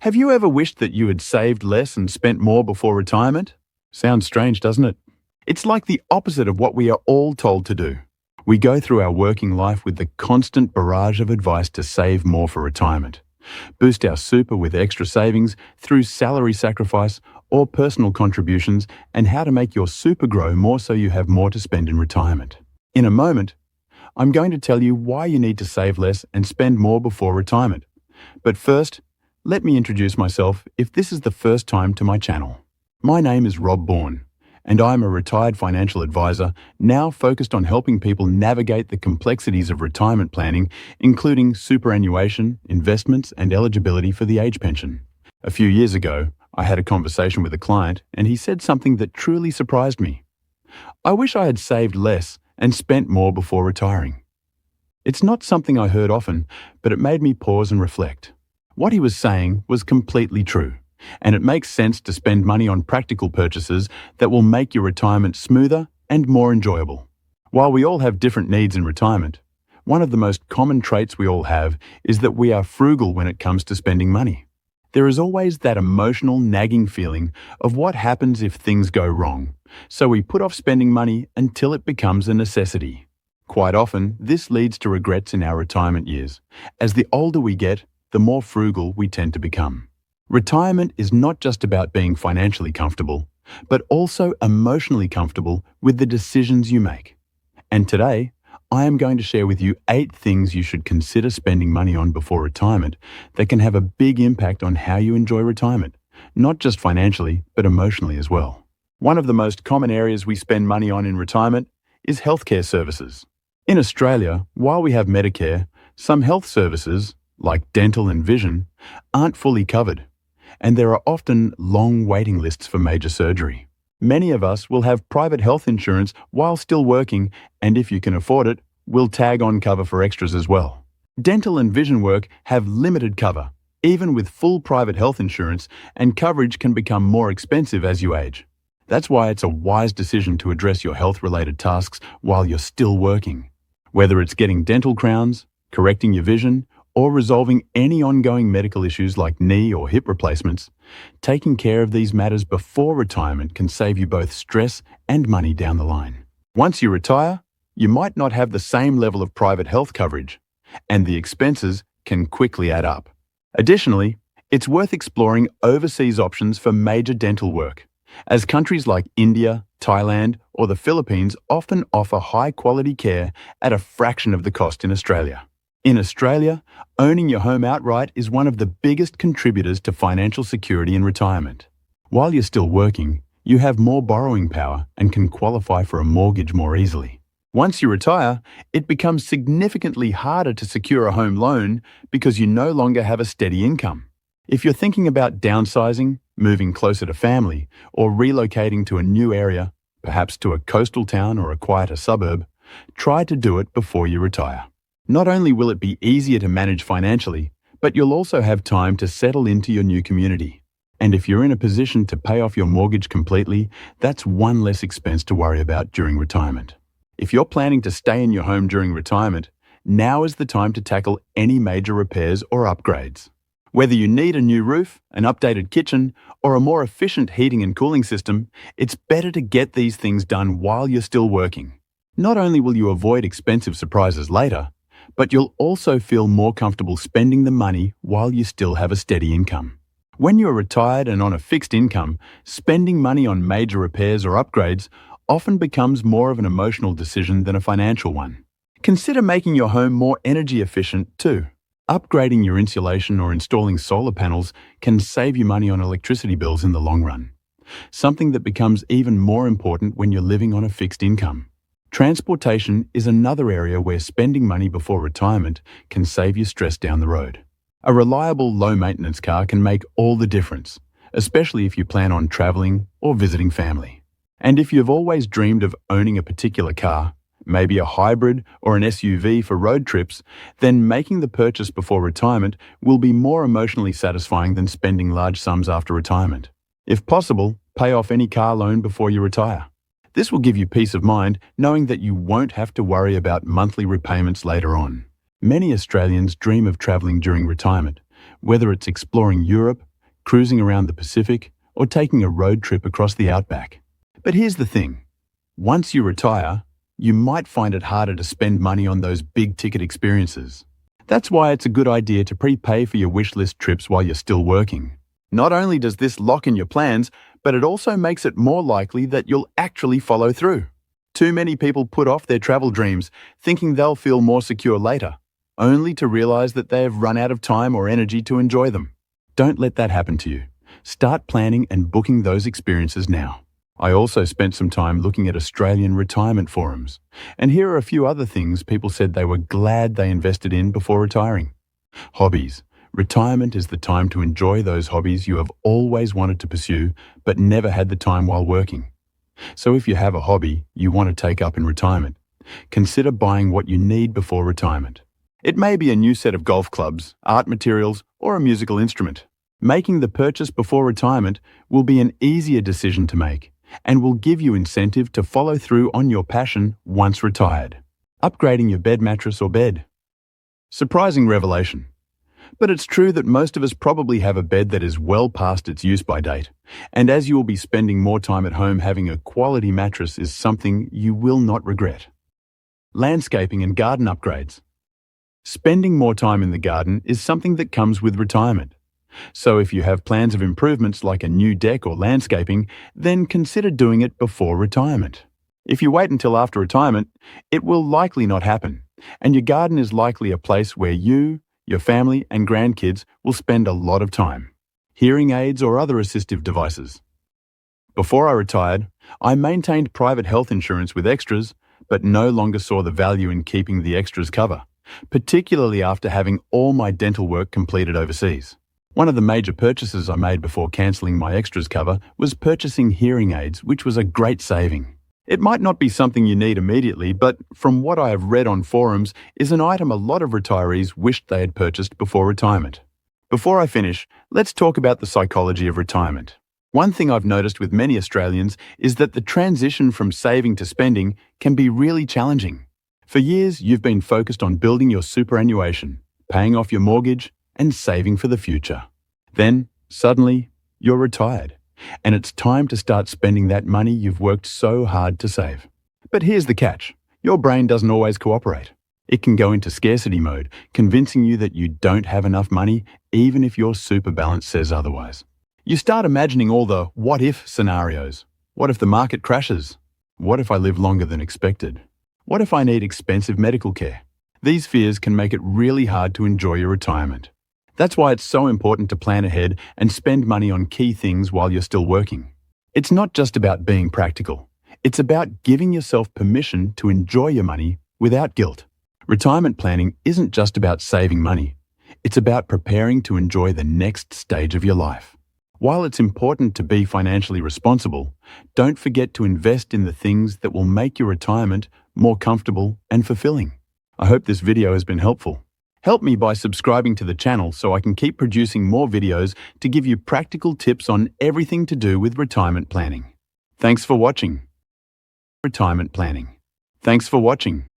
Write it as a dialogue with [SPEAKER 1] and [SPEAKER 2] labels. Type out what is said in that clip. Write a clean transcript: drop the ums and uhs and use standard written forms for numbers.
[SPEAKER 1] Have you ever wished that you had saved less and spent more before retirement? Sounds strange, doesn't it? It's like the opposite of what we are all told to do. We go through our working life with the constant barrage of advice to save more for retirement. Boost our super with extra savings through salary sacrifice or personal contributions, and how to make your super grow more so you have more to spend in retirement. In a moment, I'm going to tell you why you need to save less and spend more before retirement. But first, let me introduce myself if this is the first time to my channel. My name is Rob Bourne, and I'm a retired financial advisor now focused on helping people navigate the complexities of retirement planning, including superannuation, investments, and eligibility for the age pension. A few years ago, I had a conversation with a client, and he said something that truly surprised me. I wish I had saved less and spent more before retiring. It's not something I heard often, but it made me pause and reflect. What he was saying was completely true, and it makes sense to spend money on practical purchases that will make your retirement smoother and more enjoyable. While we all have different needs in retirement, one of the most common traits we all have is that we are frugal when it comes to spending money. There is always that emotional, nagging feeling of what happens if things go wrong, so we put off spending money until it becomes a necessity. Quite often, this leads to regrets in our retirement years. As the older we get, the more frugal we tend to become. Retirement is not just about being financially comfortable, but also emotionally comfortable with the decisions you make. And today, I am going to share with you 8 things you should consider spending money on before retirement that can have a big impact on how you enjoy retirement, not just financially, but emotionally as well. One of the most common areas we spend money on in retirement is healthcare services. In Australia, while we have Medicare, some health services, like dental and vision, aren't fully covered, and there are often long waiting lists for major surgery. Many of us will have private health insurance while still working, and if you can afford it, will tag on cover for extras as well. Dental and vision work have limited cover, even with full private health insurance, and coverage can become more expensive as you age. That's why it's a wise decision to address your health-related tasks while you're still working. Whether it's getting dental crowns, correcting your vision, or resolving any ongoing medical issues like knee or hip replacements, taking care of these matters before retirement can save you both stress and money down the line. Once you retire, you might not have the same level of private health coverage, and the expenses can quickly add up. Additionally, it's worth exploring overseas options for major dental work, as countries like India, Thailand, or the Philippines often offer high-quality care at a fraction of the cost in Australia. In Australia, owning your home outright is one of the biggest contributors to financial security in retirement. While you're still working, you have more borrowing power and can qualify for a mortgage more easily. Once you retire, it becomes significantly harder to secure a home loan because you no longer have a steady income. If you're thinking about downsizing, moving closer to family, or relocating to a new area, perhaps to a coastal town or a quieter suburb, try to do it before you retire. Not only will it be easier to manage financially, but you'll also have time to settle into your new community. And if you're in a position to pay off your mortgage completely, that's one less expense to worry about during retirement. If you're planning to stay in your home during retirement, now is the time to tackle any major repairs or upgrades. Whether you need a new roof, an updated kitchen, or a more efficient heating and cooling system, it's better to get these things done while you're still working. Not only will you avoid expensive surprises later, but you'll also feel more comfortable spending the money while you still have a steady income. When you're retired and on a fixed income, spending money on major repairs or upgrades often becomes more of an emotional decision than a financial one. Consider making your home more energy efficient too. Upgrading your insulation or installing solar panels can save you money on electricity bills in the long run, something that becomes even more important when you're living on a fixed income. Transportation is another area where spending money before retirement can save you stress down the road. A reliable, low-maintenance car can make all the difference, especially if you plan on traveling or visiting family. And if you've always dreamed of owning a particular car, maybe a hybrid or an SUV for road trips, then making the purchase before retirement will be more emotionally satisfying than spending large sums after retirement. If possible, pay off any car loan before you retire. This will give you peace of mind knowing that you won't have to worry about monthly repayments later on. Many Australians dream of travelling during retirement, whether it's exploring Europe, cruising around the Pacific, or taking a road trip across the outback. But here's the thing. Once you retire, you might find it harder to spend money on those big-ticket experiences. That's why it's a good idea to prepay for your wish list trips while you're still working. Not only does this lock in your plans, but it also makes it more likely that you'll actually follow through. Too many people put off their travel dreams, thinking they'll feel more secure later, only to realize that they have run out of time or energy to enjoy them. Don't let that happen to you. Start planning and booking those experiences now. I also spent some time looking at Australian retirement forums, and here are a few other things people said they were glad they invested in before retiring. Hobbies. Retirement is the time to enjoy those hobbies you have always wanted to pursue, but never had the time while working. So if you have a hobby you want to take up in retirement, consider buying what you need before retirement. It may be a new set of golf clubs, art materials, or a musical instrument. Making the purchase before retirement will be an easier decision to make and will give you incentive to follow through on your passion once retired. Upgrading your bed mattress or bed. Surprising revelation. But it's true that most of us probably have a bed that is well past its use-by date, and as you will be spending more time at home, having a quality mattress is something you will not regret. Landscaping and garden upgrades. Spending more time in the garden is something that comes with retirement. So if you have plans of improvements like a new deck or landscaping, then consider doing it before retirement. If you wait until after retirement, it will likely not happen, and your garden is likely a place where you, your family and grandkids will spend a lot of time. Hearing aids or other assistive devices. Before I retired, I maintained private health insurance with extras, but no longer saw the value in keeping the extras cover, particularly after having all my dental work completed overseas. One of the major purchases I made before cancelling my extras cover was purchasing hearing aids, which was a great saving. It might not be something you need immediately, but from what I have read on forums, is an item a lot of retirees wished they had purchased before retirement. Before I finish, let's talk about the psychology of retirement. One thing I've noticed with many Australians is that the transition from saving to spending can be really challenging. For years, you've been focused on building your superannuation, paying off your mortgage, and saving for the future. Then, suddenly, you're retired, and it's time to start spending that money you've worked so hard to save. But here's the catch. Your brain doesn't always cooperate. It can go into scarcity mode, convincing you that you don't have enough money, even if your super balance says otherwise. You start imagining all the what-if scenarios. What if the market crashes? What if I live longer than expected? What if I need expensive medical care? These fears can make it really hard to enjoy your retirement. That's why it's so important to plan ahead and spend money on key things while you're still working. It's not just about being practical. It's about giving yourself permission to enjoy your money without guilt. Retirement planning isn't just about saving money. It's about preparing to enjoy the next stage of your life. While it's important to be financially responsible, don't forget to invest in the things that will make your retirement more comfortable and fulfilling. I hope this video has been helpful. Help me by subscribing to the channel so I can keep producing more videos to give you practical tips on everything to do with retirement planning. Thanks for watching. Retirement planning. Thanks for watching.